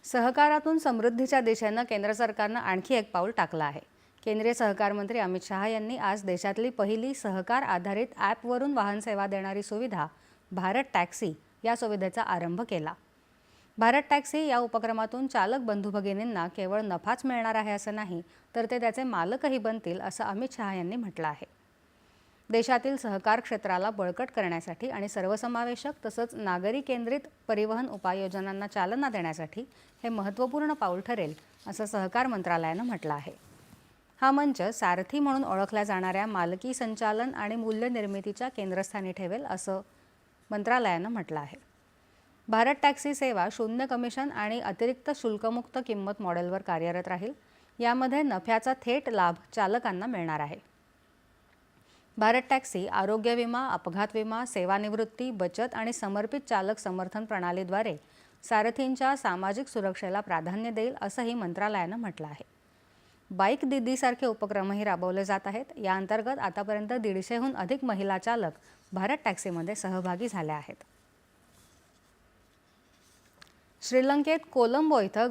सहकारातून समृद्धीच्या दिशेनं केंद्र सरकारनं आणखी एक पाऊल टाकलं आहे। केंद्रीय सहकार मंत्री अमित शहा यांनी आज देशातली पहिली सहकार आधारित ॲपवरून वाहन सेवा देणारी सुविधा भारत टॅक्सी या सुविधेचा आरंभ केला। भारत टॅक्सी या उपक्रमातून चालक बंधू भगिनींना केवळ नफाच मिळणार आहे असं नाही, तर ते त्याचे मालकही बनतील असं अमित शहा यांनी म्हटलं आहे। देशातील सहकार क्षेत्राला बळकट करण्यासाठी आणि सर्वसमावेशक तसंच नागरी केंद्रित परिवहन उपाययोजनांना चालना देण्यासाठी हे महत्त्वपूर्ण पाऊल ठरेल असं सहकार मंत्रालयानं म्हटलं आहे। हा मंच सारथी म्हणून ओळखल्या जाणाऱ्या मालकी संचालन आणि मूल्य निर्मितीच्या केंद्रस्थानी ठेवेल असं मंत्रालयानं म्हटलं आहे। भारत टॅक्सी सेवा शून्य कमिशन आणि अतिरिक्त शुल्कमुक्त किंमत मॉडेलवर कार्यरत राहील। यामध्ये नफ्याचा थेट लाभ चालकांना मिळणार आहे। भारत टॅक्सी आरोग्य विमा, अपघात विमा, सेवानिवृत्ती, बचत आणि समर्पित चालक समर्थन प्रणालीद्वारे सारथींच्या सामाजिक सुरक्षेला प्राधान्य देईल असंही मंत्रालयानं म्हटलं आहे। बाईक दीदीसारखे उपक्रमही राबवले जात आहेत। या अंतर्गत आतापर्यंत 150हून अधिक महिला चालक भारत टॅक्सीमध्ये सहभागी झाल्या आहेत। श्रीलंकेत कोलंबो इथं